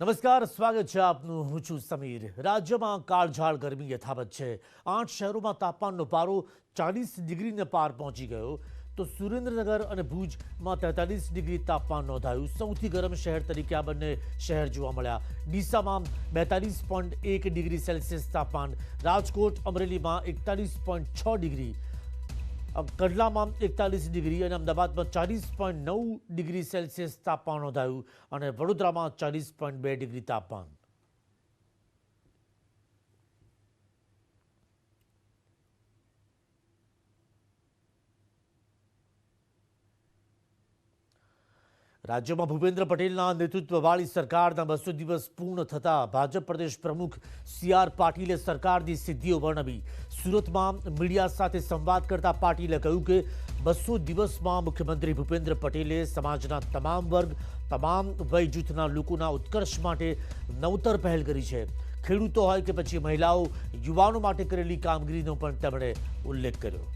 નમસ્કાર, સ્વાગત છે આપનું. હું છું સમીર. રાજ્યમાં કાળઝાળ ગરમી યથાવત છે. 8 શહેરોમાં તાપમાનનો પારો 40 ડિગ્રીને પાર પહોંચી ગયો, તો સુરેન્દ્રનગર અને ભુજમાં 43 ડિગ્રી તાપમાન નોંધાયું. સૌથી ગરમ શહેર તરીકે આ બંને શહેર જોવા મળ્યા. ડીસામાં 42.1 ડિગ્રી સેલ્સિયસ તાપમાન, રાજકોટ અમરેલીમાં 41.6 ડિગ્રી, કંડલામાં 41 ડિગ્રી અને અમદાવાદમાં 40.9 ડિગ્રી સેલ્સિયસ તાપમાન નોંધાયું અને વડોદરામાં 40.2 ડિગ્રી તાપમાન. રાજ્યમાં ભૂપેન્દ્ર પટેલના નેતૃત્વવાળી સરકારના 200 દિવસ પૂર્ણ થતા ભાજપ પ્રદેશ પ્રમુખ સી.આર. પાટીલે સરકારની સિદ્ધિઓ વર્ણવી. સુરતમાં મીડિયા સાથે સંવાદ કરતા પાટીલે કહ્યું કે 200 દિવસમાં મુખ્યમંત્રી ભૂપેન્દ્ર પટેલે સમાજના તમામ વર્ગ, તમામ વય જૂથના લોકોના ઉત્કર્ષ માટે નવતર પહેલ કરી છે. ખેડૂતો હોય કે પછી મહિલાઓ, યુવાનો માટે કરેલી કામગીરીનો પણ તેમણે ઉલ્લેખ કર્યો.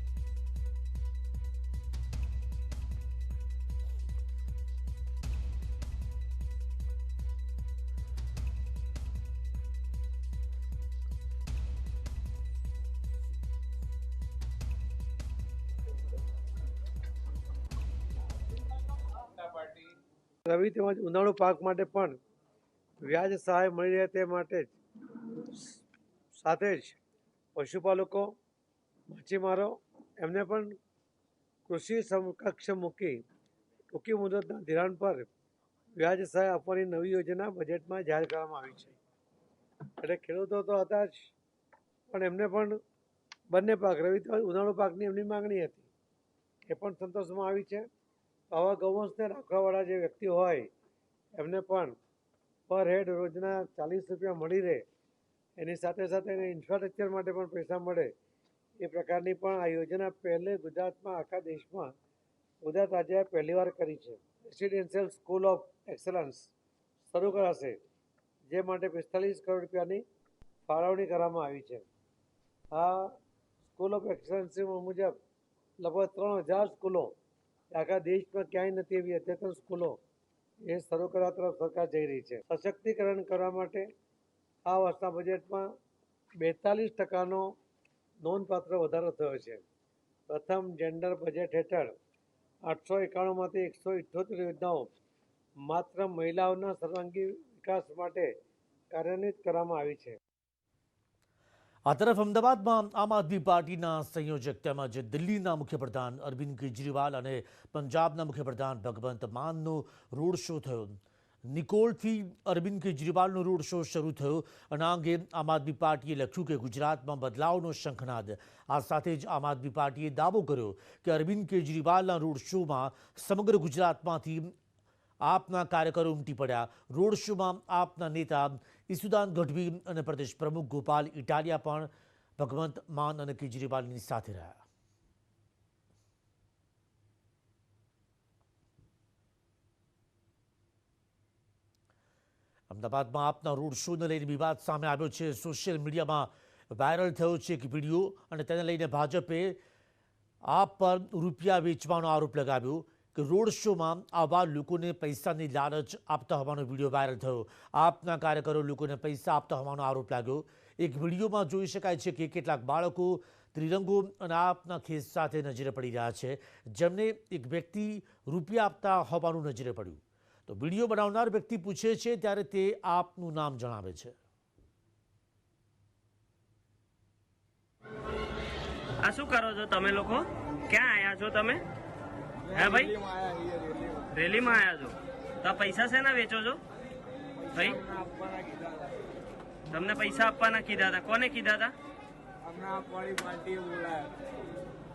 રવિ તેમજ ઉનાળુ પાક માટે પણ વ્યાજ સહાય મળી રહે તે માટે સાથે જ પશુપાલકો, માછીમારો એમને પણ કૃષિ સમકક્ષ મૂકી ટૂંકી મુદતના ધિરાણ પર વ્યાજ સહાય આપવાની નવી યોજના બજેટમાં જાહેર કરવામાં આવી છે. એટલે ખેડૂતો તો હતા જ, પણ એમને પણ બંને પાક રવિ તેમજ ઉનાળુ પાકની એમની માંગણી હતી, એ પણ સંતોષમાં આવી છે. આવા ગૌવંશને રાખવાવાળા જે વ્યક્તિ હોય એમને પણ પર હેડ રોજના 40 રૂપિયા મળી રહે, એની સાથે સાથે એને ઇન્ફ્રાસ્ટ્રક્ચર માટે પણ પૈસા મળે, એ પ્રકારની પણ આ યોજના પહેલે ગુજરાતમાં, આખા દેશમાં ગુજરાત રાજ્યએ પહેલીવાર કરી છે. રેસિડેન્શિયલ સ્કૂલ ઓફ એક્સલન્સ શરૂ કરાશે, જે માટે 45 કરોડ રૂપિયાની ફાળવણી કરવામાં આવી છે. આ સ્કૂલ ઓફ એક્સલન્સ મુજબ લગભગ 3000 સ્કૂલો, આખા દેશમાં ક્યાંય નથી એવી અદ્યતન સ્કૂલો એ શરૂ કરવા તરફ સરકાર જઈ રહી છે. સશક્તિકરણ કરવા માટે આ વર્ષના બજેટમાં 42% નોંધપાત્ર વધારો થયો છે. પ્રથમ જેન્ડર બજેટ હેઠળ 891માંથી 178 યોજનાઓ માત્ર મહિલાઓના સર્વાંગી વિકાસ માટે કાર્યાન્વિત કરવામાં આવી છે. આ તરફ અમદાવાદમાં આમ આદમી પાર્ટીના સંયોજક તેમજ દિલ્હીના મુખ્યપ્રધાન અરવિંદ કેજરીવાલ અને પંજાબના મુખ્યપ્રધાન ભગવંત માનનો રોડ શો થયો. નિકોલથી અરવિંદ કેજરીવાલનો રોડ શો શરૂ થયો અને આ અંગે આમ આદમી પાર્ટીએ લખ્યું કે ગુજરાતમાં બદલાવનો શંખનાદ. આ સાથે જ આમ આદમી પાર્ટીએ દાવો કર્યો કે અરવિંદ કેજરીવાલના રોડ શોમાં સમગ્ર ગુજરાતમાંથી આપના કાર્યકરો ઉમટી પડ્યા. રોડ શોમાં આપના નેતા ઈસુદાન ગઢવી અને પ્રદેશ પ્રમુખ ગોપાલ ઇટાલિયા પણ ભગવંત માન અને કેજરીવાલની સાથે રહ્યા. અમદાવાદમાં આપના રોડ શોને લઈને વિવાદ સામે આવ્યો છે. સોશિયલ મીડિયામાં વાયરલ થયો છે એક વિડીયો અને તેને લઈને ભાજપે આપ પર રૂપિયા વેચવાનો આરોપ લગાવ્યો કે રોડ શોમાં આવા લોકોને પૈસાની લાલચ આપતા હોવાનો વિડીયો વાયરલ થયો. આપના કાર્યકરો લોકોને પૈસા આપતા હોવાનો આરોપ લાગ્યો. એક વિડીયોમાં જોઈ શકાય છે કે કેટલાક બાળકો ત્રિરંગો અને આપના ખેસ સાથે નજરે પડી રહ્યા છે, જેમને એક વ્યક્તિ રૂપિયા આપતા હોવાનું નજરે પડ્યું. તો વિડીયો બનાવનાર વ્યક્તિ પૂછે છે ત્યારે તે આપનું નામ જણાવે છે. આ શું કરો છો તમે લોકો? ક્યાં આયા છો તમે? હે ભાઈ, રેલીમાં આયા છો તો આ પૈસા શેના વેચો છો ભાઈ? તમને પૈસા આપવાના કીધા હતા. કોને કીધા હતા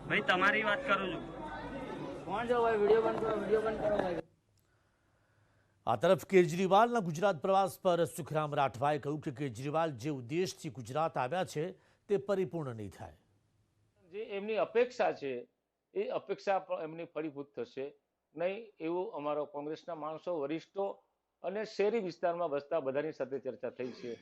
ભાઈ? તમારી વાત કરું છું. કોણ છો ભાઈ? વિડીયો બંધ કરો, વિડીયો બંધ કરો ભાઈ. આ તરફ કેજરીવાલના ગુજરાત પ્રવાસ પર સુખરામ રાઠવાએ કહ્યું કે કેજરીવાલ જે ઉદ્દેશથી ગુજરાત આવ્યા છે તે પરિપૂર્ણ નહીં થાય. જે એમની અપેક્ષા છે એ અપેક્ષા પણ એમની ફળીભૂત થશે નહીં, એવું અમારો કોંગ્રેસના માણસો, વરિષ્ઠો અને શહેરી વિસ્તારમાં વસતા બધાની સાથે ચર્ચા થઈ છે.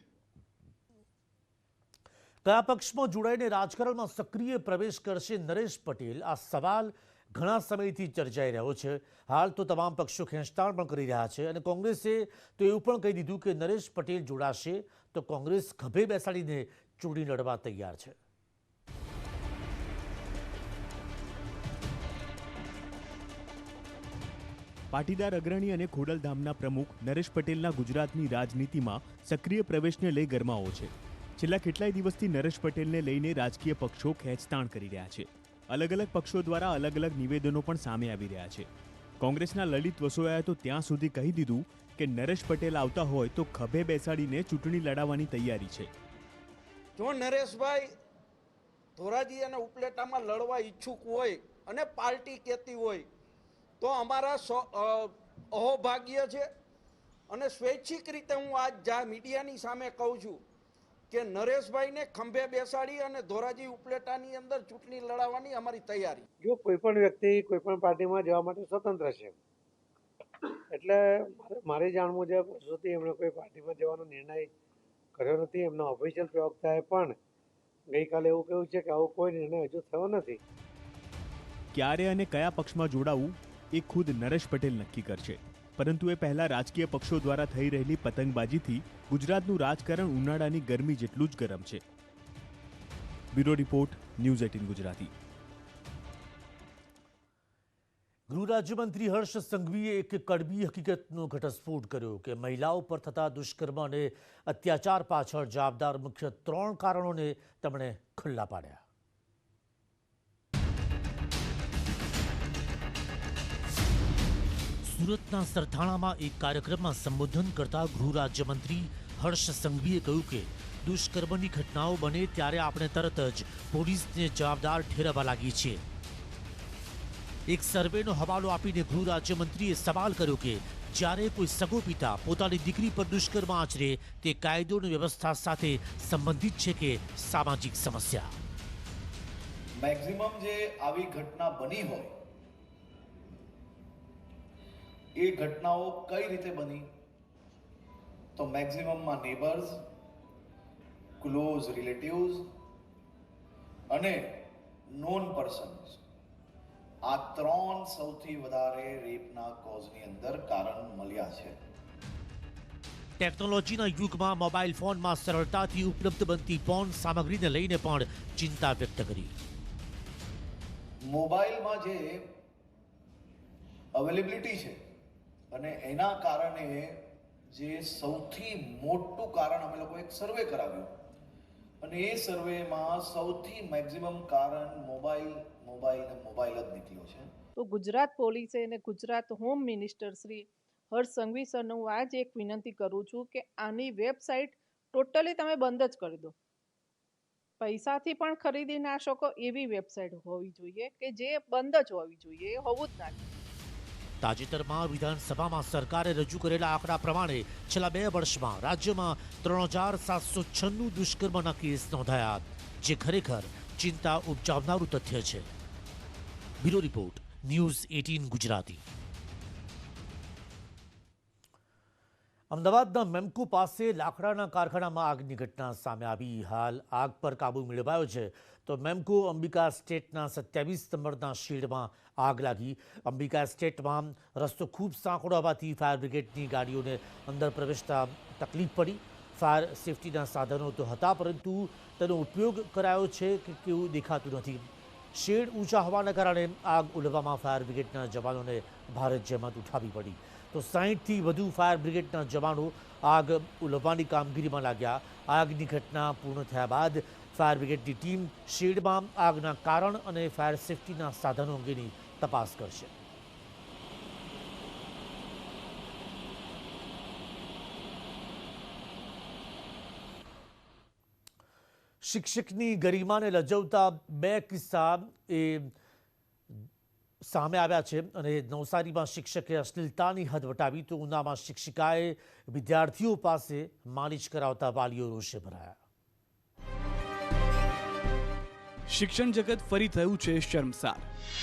કયા પક્ષમાં જોડાઈને રાજકારણમાં સક્રિય પ્રવેશ કરશે નરેશ પટેલ? આ સવાલ ઘણા સમયથી ચર્ચાઈ રહ્યો છે. હાલ તો તમામ પક્ષો ખેંચતાણ પણ કરી રહ્યા છે અને કોંગ્રેસે તો એવું પણ કહી દીધું કે નરેશ પટેલ જોડાશે તો કોંગ્રેસ ખભે બેસાડીને ચૂંટણી લડવા તૈયાર છે. પાટીદાર અગ્રણી અને ખોડલધામના પ્રમુખ નરેશ પટેલના ગુજરાતની રાજનીતિમાં સક્રિય પ્રવેશને લઈ ગરમાવો છે. છેલ્લા કેટલાય દિવસથી નરેશ પટેલને લઈને રાજકીય પક્ષો ખેંચતાણ કરી રહ્યા છે. અલગ અલગ પક્ષો દ્વારા અલગ અલગ નિવેદનો પણ સામે આવી રહ્યા છે. કોંગ્રેસના લલિત વસોયાએ તો ત્યાં સુધી કહી દીધું કે નરેશ પટેલ આવતા હોય તો ખભે બેસાડીને ચૂંટણી લડાવવાની તૈયારી છે. જો નરેશભાઈ ધોરાજી અને ઉપલેટામાં લડવા ઈચ્છુક હોય અને પાર્ટી કહેતી હોય તો અમારા અહોભાગ્ય છે અને સ્વૈચ્છિક રીતે હું આજ મીડિયાની સામે કહું છું કે નરેશભાઈને ખંભે બેસાડી અને ધોરાજી ઉપલેટાની અંદર ચૂંટણી લડાવવાની અમારી તૈયારી. જો કોઈ પણ વ્યક્તિ કોઈ પણ પાર્ટીમાં જવા માટે સ્વતંત્ર છે, એટલે મારી જાણ મુજબ સુધી એમણે કોઈ પાર્ટીમાં જવાનો નિર્ણય કર્યો નથી. એમના ઓફિશિયલ પ્રવક્તાએ પણ ગઈકાલે એવું કહ્યું છે કે આવો કોઈ નિર્ણય હજુ થયો નથી. ક્યારે અને કયા પક્ષમાં જોડાવું એ ખુદ નરેશ પટેલ નક્કી કરશે. પરંતુ એ પહેલા રાજકીય પક્ષો દ્વારા થઈ રહેલી પતંગબાજીથી ગુજરાતનું રાજકારણ ઉનાળાની ગરમી જેટલું જ ગરમ છે. Bureau report, news 18 Gujarati. ગૃહ રાજ્યમંત્રી હર્ષ સંઘવીએ એક કડવી હકીકતનો ઘટસ્ફોટ કર્યો કે મહિલાઓ પર થતા દુષ્કર્મ અને અત્યાચાર પાછળ જવાબદાર મુખ્ય 3 કારણોને તેમણે ખુલ્લા પાડ્યા. સુરતના સરથાણામાં એક કાર્યક્રમમાં સંબોધન કરતા ગૃહ રાજ્યમંત્રી હર્ષ સંઘવીએ કહ્યું કે દુષ્કર્મની ઘટનાઓ બને ત્યારે આપણે તરત જ પોલીસને જવાબદાર ઠેરવવા લાગીએ છીએ. એક સર્વેનો હવાલો આપીને ગૃહ રાજ્યમંત્રીએ સવાલ કર્યો કે જ્યારે કોઈ સગો પિતા પોતાની દીકરી પર દુષ્કર્મ આચરે તે કાયદો અને વ્યવસ્થા સાથે સંબંધિત છે કે સામાજિક સમસ્યા. મેક્સિમમ જે આવી ઘટના બની હોય એ ઘટનાઓ કઈ રીતે બની તો મેક્સિમમમાં નેબર્સ, ક્લોઝ રિલેટિવ્સ અને નોન પર્સન્સ, આ 3 સૌથી વધારે રેપના કોઝની અંદર કારણ મળ્યા છે. ટેકનોલોજીના યુગમાં મોબાઈલ ફોનમાં સરળતાથી ઉપલબ્ધ બનતી પોર્ન સામગ્રીને લઈને પણ ચિંતા વ્યક્ત કરી. મોબાઈલમાં જે અવેલેબિલિટી છે અને એના કારણે જે સૌથી મોટું કારણ અમે લોકો એક સર્વે કરાવ્યો અને એ સર્વેમાં સૌથી મેક્સિમમ કારણ મોબાઈલ જ નીકળ્યો છે. તો ગુજરાત પોલીસે અને ગુજરાત હોમ મિનિસ્ટર શ્રી હર્ષ સંઘવી સરને હું આજ એક વિનંતી કરું છું કે આની વેબસાઇટ ટોટલી તમે બંધ જ કરી દો. પૈસાથી પણ ખરીદી ના શકો એવી વેબસાઇટ હોવી જોઈએ કે જે બંધ જ હોવી જોઈએ, એ હોવું જ ના. તાજેતરમાં વિધાનસભામાં સરકારે રજૂ કરેલા આંકડા પ્રમાણે છેલ્લા 2 વર્ષમાં રાજ્યમાં 3796 દુષ્કર્મના કેસ નોંધાયા, જે ખરેખર ચિંતા ઉપજાવનારું તથ્ય છે. Bureau report, news 18 Gujarati. અમદાવાદના મેમકો પાસે લાકડાના કારખાનામાં આગની ઘટના સામે આવી. હાલ આગ પર કાબુ મેળવાયો છે તો મેમકો અંબિકા સ્ટેટના 27 નંબરના શેડમાં આગ લાગી. અંબિકા સ્ટેટમાં રસ્તો ખૂબ સાંકડો હોવાથી ફાયર બ્રિગેડની ગાડીઓને અંદર પ્રવેશતા તકલીફ પડી. ફાયર સેફટીના સાધનો તો હતા પરંતુ તેનો ઉપયોગ કરાયો છે કે કેવું દેખાતું નથી. શેડ ઊંચા હોવાના કારણે આગ ઉલવવામાં ફાયર બ્રિગેડના જવાનોને ભારે જહેમત ઉઠાવવી પડી. તો 60થી વધુ ફાયર બ્રિગેડના જવાનો આગ ઉલવવાની કામગીરીમાં લાગ્યા. આગની ઘટના પૂર્ણ થયા બાદ ફાયર બ્રિગેડની ટીમ શેડમાં આગના કારણ અને ફાયર સેફટીના સાધનો અંગેની તપાસ કરશે. શિક્ષકની ગરિમાને લજવતા 2 કિસ્સા એ સામે આવ્યા છે અને નવસારીમાં શિક્ષકે અશ્લીલતાની હદ વટાવી તો ઉનામાં શિક્ષિકાએ વિદ્યાર્થીઓ પાસે માલિશ કરાવતા વાલીઓ રોષે ભરાયા. શિક્ષણ જગત ફરી થયું છે શર્મસાર.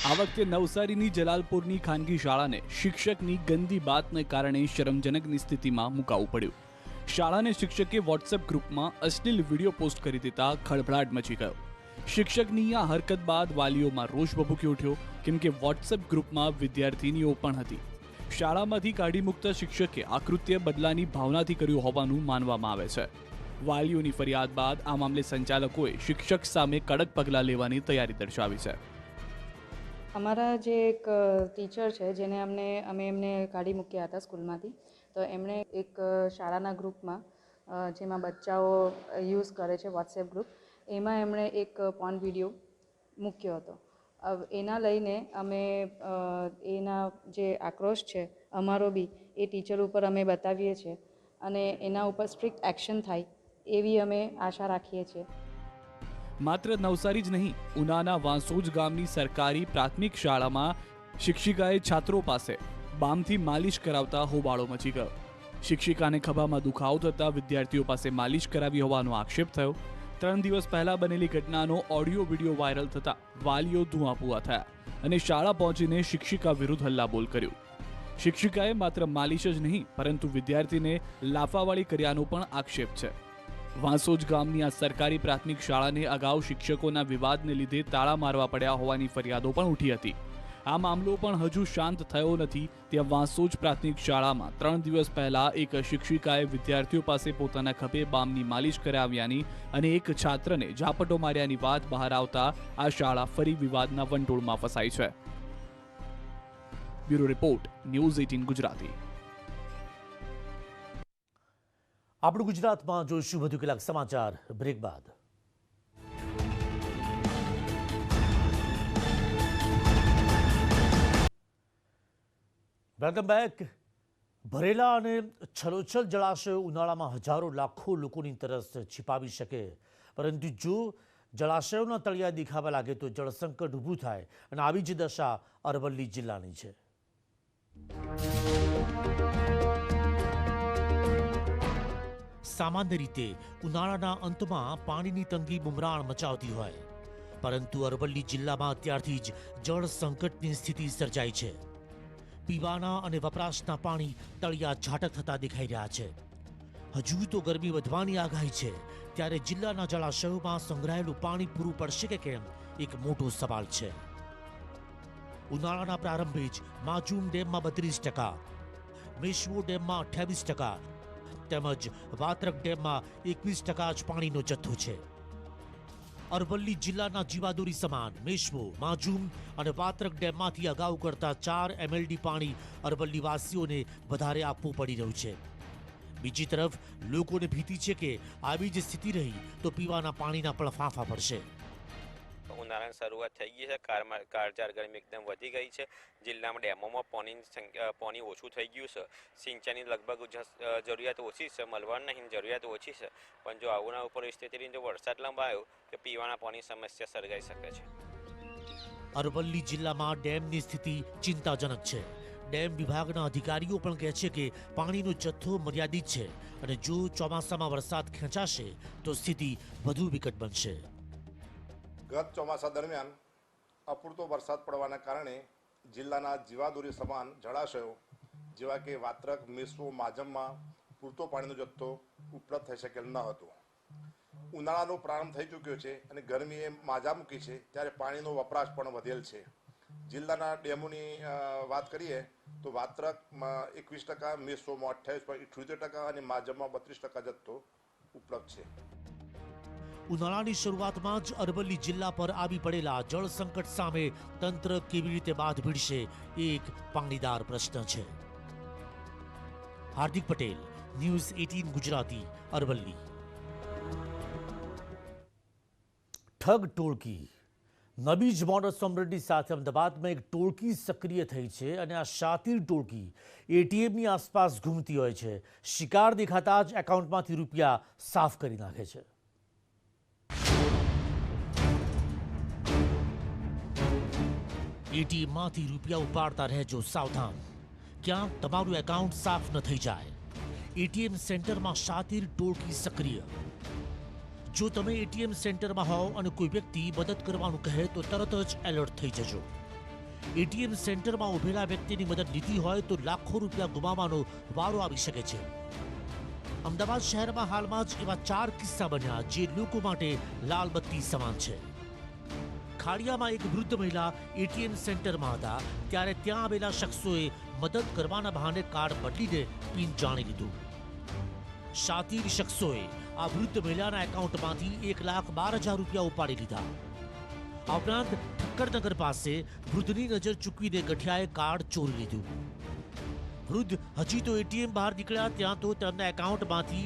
આ વખતે નવસારીની જલાલપુરની ખાનગી શાળાને શિક્ષકની ગંદી બાતને કારણે શરમજનકની સ્થિતિમાં મુકાવવું પડ્યું. શાળાને શિક્ષકે વોટ્સએપ ગ્રુપમાં અશ્લીલ વિડીયો પોસ્ટ કરી દેતા ખળભળાટ મચી ગયો. શિક્ષકની આ હરકત બાદ વાલીઓમાં રોષ ભભૂકી ઉઠ્યો, કેમ કે વોટ્સએપ ગ્રુપમાં વિદ્યાર્થીનીઓ પણ હતી. શાળામાંથી કાઢી મુકતા શિક્ષકે આ કૃત્ય બદલાની ભાવનાથી કર્યું હોવાનું માનવામાં આવે છે. વાલીઓની ફરિયાદ બાદ આ મામલે સંચાલકોએ શિક્ષક સામે કડક પગલાં લેવાની તૈયારી દર્શાવી છે. અમારા જે એક ટીચર છે જેને અમે એમને કાઢી મૂક્યા હતા સ્કૂલમાંથી, તો એમણે એક શાળાના ગ્રુપમાં જેમાં બચ્ચાઓ યુઝ કરે છે વોટ્સએપ ગ્રુપ, એમાં એમણે એક પોર્ન વિડીયો મૂક્યો હતો. એના લઈને અમે એના જે આક્રોશ છે અમારો બી એ ટીચર ઉપર અમે બતાવીએ છીએ અને એના ઉપર સ્ટ્રિક્ટ એક્શન થાય એવી અમે આશા રાખીએ છીએ. માત્ર નવસારી જ નહીં, ઉનાના વાંસોજ ગામની સરકારી પ્રાથમિક શાળામાં શિક્ષિકાએ છાત્રો પાસે બામથી માલિશ કરાવતા હોબાળો મચી ગયો. શિક્ષિકાને ખભામાં દુખાવો થતા વિદ્યાર્થીઓ પાસે માલિશ કરાવી હોવાનો આક્ષેપ થયો. 3 દિવસ પહેલા બનેલી ઘટનાનો ઓડિયો વિડીયો વાયરલ થતા વાલીઓ ધુઆપુઆ થયા અને શાળા પહોંચીને શિક્ષિકા વિરુદ્ધ હલ્લાબોલ કર્યું. શિક્ષિકાએ માત્ર માલિશ જ નહીં પરંતુ વિદ્યાર્થીને લાફાવાળી કર્યાનો પણ આક્ષેપ છે. વાંસોજ ગામની આ સરકારી પ્રાથમિક શાળાને અગાઉ શિક્ષકોના વિવાદને લીધે તાળા મારવા પડ્યા હોવાની ફરિયાદો પણ ઉઠી હતી. આ મામલો પણ હજુ શાંત થયો નથી. ત્યાં વાંસોજ પ્રાથમિક શાળામાં 3 દિવસ પહેલા એક શિક્ષિકાએ વિદ્યાર્થીઓ પાસે પોતાના ખભે બામની માલિશ કરાવ્યાની અને એક છાત્રને ઝાપટો માર્યાની વાત બહાર આવતા આ શાળા ફરી વિવાદના વંટોળમાં ફસાઈ છે. Bureau report, news 18 Gujarati. આપણું ગુજરાતમાં જોઈશું વધુ કેટલાક સમાચાર બ્રેક બાદ. Welcome back. ભરેલા અને છલોછલ જળાશયો ઉનાળામાં હજારો લાખો લોકોની તરસ छिपाવી શકે, પરંતુ જો જળાશયોના તળિયા દેખાવા લાગે તો જળસંકટ ઊભું થાય અને આવી જ દશા અરવલ્લી જિલ્લાની છે. સામાન્ય રીતે ઉનાળાના અંતમાં પાણીની તંગી બુમરાણ મચાવતી હોય, પરંતુ અરવલ્લી જિલ્લામાં અત્યારથી જ જળ સંકટની સ્થિતિ સર્જાઈ છે. પીવાના અને વપરાશના પાણી તળિયા ઝાટક થતા દેખાઈ રહ્યા છે. હજુ તો ગરમી વધવાની આગાહી છે, ત્યારે જિલ્લાના જળાશયોમાં સંગ્રહાયેલું પાણી પૂરું પડશે કે કેમ એક મોટો સવાલ છે. ઉનાળાના પ્રારંભે જ માજૂમ ડેમમાં 32%, મેશ્વો ડેમમાં 28% તેમજ વાત્રક ડેમમાં 21% જ પાણીનો જથ્થો છે. અરવલ્લી જિલ્લાના જીવાદોરી સમાન મેશ્વો, માજૂમ અને વાત્રક ડેમમાંથી અગાઉ કરતા 4 MLD પાણી અરવલ્લી વાસીઓને વધારે આપવું પડી રહ્યું છે. બીજી તરફ લોકોને ભીતિ છે કે આવી જ સ્થિતિ રહી તો પીવાના પાણીના પણ ફાંફા પડશે. ઉનાળાની શરૂઆત થઈ ગઈ છે, કાળઝાળ ગરમી એકદમ વધી ગઈ છે. જિલ્લામાં ડેમોમાં પાણી ઓછું થઈ ગયું છે. સિંચાઈની લગભગ જરૂરિયાત ઓછી છે, મળવાની નહીં જરૂરિયાત ઓછી છે. પણ જો આવું પરિસ્થિતિની જો વરસાદ લંબાયો કે પીવાના પાણી સમસ્યા સર્જાઈ શકે છે. અરવલ્લી જિલ્લામાં ડેમની સ્થિતિ ચિંતાજનક છે. ડેમ વિભાગના અધિકારીઓ પણ કહે છે કે પાણીનો જથ્થો મર્યાદિત છે અને જો ચોમાસામાં વરસાદ ખેંચાશે તો સ્થિતિ વધુ વિકટ બનશે. ગત ચોમાસા દરમિયાન અપૂરતો વરસાદ પડવાના કારણે જિલ્લાના જીવાદોરી સમાન જળાશયો જેવા કે વાત્રક, મેશ્વો, માજમમાં પૂરતો પાણીનો જથ્થો ઉપલબ્ધ થઈ શકેલ ન હતો. ઉનાળાનો પ્રારંભ થઈ ચૂક્યો છે અને ગરમીએ માજા મૂકી છે, ત્યારે પાણીનો વપરાશ પણ વધેલ છે. જિલ્લાના ડેમોની વાત કરીએ તો વાત્રકમાં 21%, મેશ્વોમાં 28.78% અને માજમમાં 32% જથ્થો ઉપલબ્ધ છે. ઉનાળાની શરૂઆતમાં જ અરવલ્લી જિલ્લા પર આવી પડેલા જળ સંકટ સામે તંત્ર કેવી રીતે બાદ ભીડશે એક પાણીદાર પ્રશ્ન છે. હાર્દિક પટેલ, ન્યૂઝ 18 ગુજરાતી, અરવલ્લી. ઠગ ટોળકી. નવી જ મોડસ ઓપરેન્ડી સાથે અમદાવાદમાં એક ટોળકી સક્રિય થઈ છે અને આ શાતીર ટોળકી એટીએમની આસપાસ ઘૂમતી હોય છે. શિકાર દેખાતા જ એકાઉન્ટમાંથી રૂપિયા સાફ કરી નાખે છે. એટીએમમાંથી રૂપિયા ઉપાડતા રહેજો સાવધાન, ક્યાં તમારું એકાઉન્ટ સાફ ન થઈ જાય. એટીએમ સેન્ટરમાં શાતીર ટોળકી સક્રિય. જો તમે એટીએમ સેન્ટરમાં હોવ અને કોઈ વ્યક્તિ મદદ કરવાનું કહે તો તરત જ એલર્ટ થઈ જજો. એટીએમ સેન્ટરમાં ઉભેલા વ્યક્તિની મદદ લીધી હોય તો લાખો રૂપિયા ગુમાવવાનો વારો આવી શકે છે. અમદાવાદ શહેરમાં હાલમાં જ એવા 4 કિસ્સા બન્યા જે લોકો માટે લાલ બત્તી સમાન છે. ખાડિયામાં એક વૃદ્ધ મહિલા એટીએમ સેન્ટરમાં હતા ત્યારે ત્યાં આવેલા શખ્સોએ મદદ કરવાના બહાને કાર્ડ બદલીને પિન જાણી લીધું. શાતીર શખ્સોએ આ વૃદ્ધ મહિલાના એકાઉન્ટમાંથી 1,12,000 રૂપિયા ઉપાડી લીધા. આ ઉપરાંત ઠક્કરનગર પાસે વૃદ્ધની નજર ચૂકવીને ગઠિયાએ કાર્ડ ચોરી લીધું. વૃદ્ધ હજી તો એટીએમ બહાર નીકળ્યા ત્યાં તો તેમના એકાઉન્ટમાંથી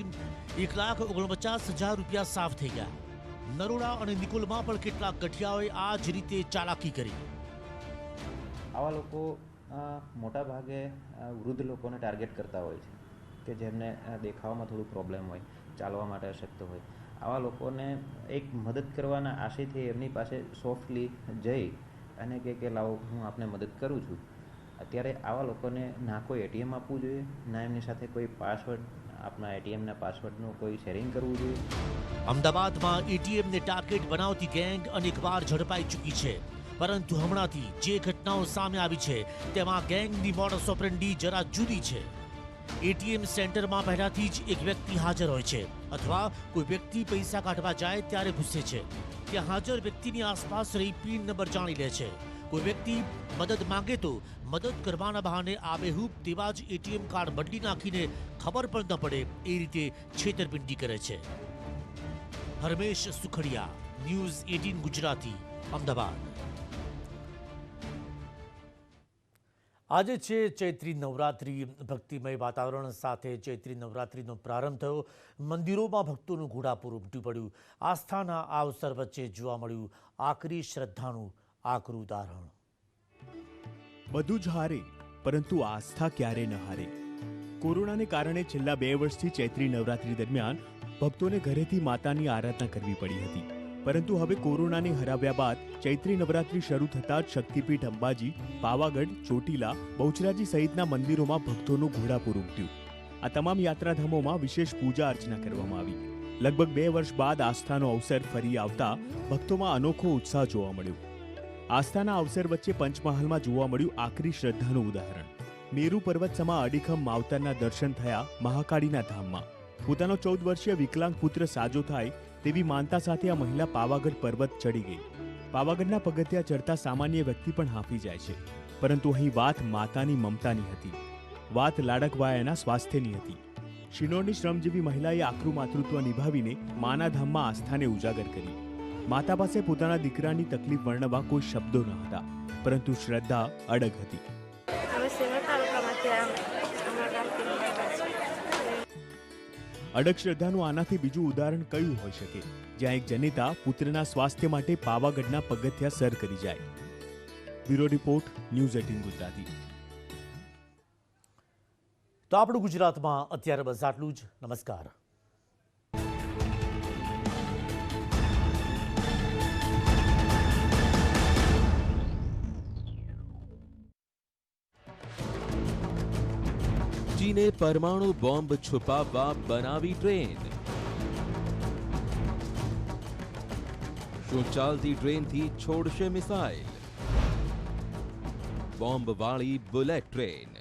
1,49,000 રૂપિયા સાફ થઈ ગયા. નરોડા અને નિકોલમાં પણ કેટલાક ગઠિયાઓએ આ જ રીતે ચાલાકી કરી. આવા લોકો મોટા ભાગે વૃદ્ધ લોકોને ટાર્ગેટ કરતા હોય છે કે જેમને દેખાવામાં થોડું પ્રોબ્લેમ હોય, ચાલવા માટે અશક્ત હોય. આવા લોકોને એક મદદ કરવાના આશયથી એમની પાસે સોફ્ટલી જઈ અને કે લાવો હું આપને મદદ કરું છું. અત્યારે આવા લોકોને ના કોઈ એટીએમ આપવું જોઈએ, ના એમની સાથે કોઈ પાસવર્ડ, આપના એટીએમના પાસવર્ડનું કોઈ શેરિંગ કરવું જોઈએ. અમદાવાદમાં એટીએમને ટાર્ગેટ બનાવતી ગેંગ અનેકવાર ઝડપાઈ ચૂકી છે, પરંતુ હમણાંથી જે ઘટનાઓ સામે આવી છે તેમાં ગેંગની મોડસ ઓપરેન્ડી જરા જુદી છે. એટીએમ સેન્ટરમાં પહેલાથી જ એક વ્યક્તિ હાજર હોય છે અથવા કોઈ વ્યક્તિ પૈસા કાઢવા જાય ત્યારે ઘૂસે છે. ત્યાં હાજર વ્યક્તિની આસપાસ રહી પિન નંબર જાણી લે છે. કોઈ વ્યક્તિ મદદ માંગે તો મદદ કરવાના બહાને આબેહૂબ તેવા જ એટીએમ કાર્ડ બદલી નાખીને ખબર પણ ન પડે એ રીતે છેતરપિંડી કરે છે. હરમેશ સુખડિયા, ન્યૂઝ 18 ગુજરાતી, અમદાવાદ. આજે છે ચૈત્રી નવરાત્રિ. ભક્તિમય વાતાવરણ સાથે ચૈત્રી નવરાત્રિનો પ્રારંભ થયો. મંદિરોમાં ભક્તોનું ઘોડાપૂર ઉમટી પડ્યું. આસ્થાના આ અવસર વચ્ચે જોવા મળ્યું આકરી શ્રદ્ધાનું આકરું ઉદાહરણ. બધું જ હારે, પરંતુ આસ્થા ક્યારે ન હારે. કોરોનાને કારણે છેલ્લા 2 વર્ષથી ચૈત્રી નવરાત્રી દરમિયાન ભક્તોને ઘરેથી માતાની આરાધના કરવી પડી હતી. પરંતુ હવે કોરોનાને હરાવ્યા બાદ ચૈત્રી નવરાત્રી શરૂ થતાં જ શક્તિપીઠ અંબાજી, પાવાગઢ, ચોટીલા, બહુચરાજી સહિતના મંદિરોમાં ભક્તોનું ઘોડાપૂર ઉમટ્યું. આ તમામ યાત્રાધામોમાં વિશેષ પૂજા અર્ચના કરવામાં આવી. લગભગ 2 વર્ષ બાદ આસ્થાનો અવસર ફરી આવતા ભક્તોમાં અનોખો ઉત્સાહ જોવા મળ્યો. આસ્થાના અવસર વચ્ચે પંચમહાલમાં જોવા મળ્યું આકરી શ્રદ્ધાનું ઉદાહરણ. મેરુ પર્વત સમા અડીખમ માવતરના દર્શન થયા મહાકાળીના ધામમાં. પોતાનો 14 વર્ષીય વિકલાંગ પુત્ર સાજો થાય તેવી માનતા સાથે આ મહિલા પાવાગઢ પર્વત ચડી ગઈ. પાવાગઢના પગથિયા ચડતા સામાન્ય વ્યક્તિ પણ હાંફી જાય છે, પરંતુ અહીં વાત માતાની મમતાની હતી. વાત લાડકવાયાના સ્વાસ્થ્યની હતી. શિનોરની શ્રમજીવી મહિલાએ આકરું માતૃત્વ નિભાવીને માના ધામમાં આસ્થાને ઉજાગર કરી. માતા પાસે પોતાના દીકરાની તકલીફ વર્ણવવા કોઈ શબ્દો ન હતા, પરંતુ શ્રદ્ધા અડગ હતી. અડગ શ્રદ્ધાનું આનાથી બીજું ઉદાહરણ કયું હોઈ શકે, જ્યાં એક જનેતા પુત્રના સ્વાસ્થ્ય માટે પાવાગઢના પગથિયા સર કરી જાય. Bureau report, news 18 Gujarati. તો આપણું ગુજરાતમાં અત્યારે બસ આટલું જ. નમસ્કાર. ચીને પરમાણુ બોમ્બ છુપાવવા બનાવી ટ્રેન. શું ચાલતી ટ્રેનથી છોડશે મિસાઇલ? બોમ્બવાળી bullet train.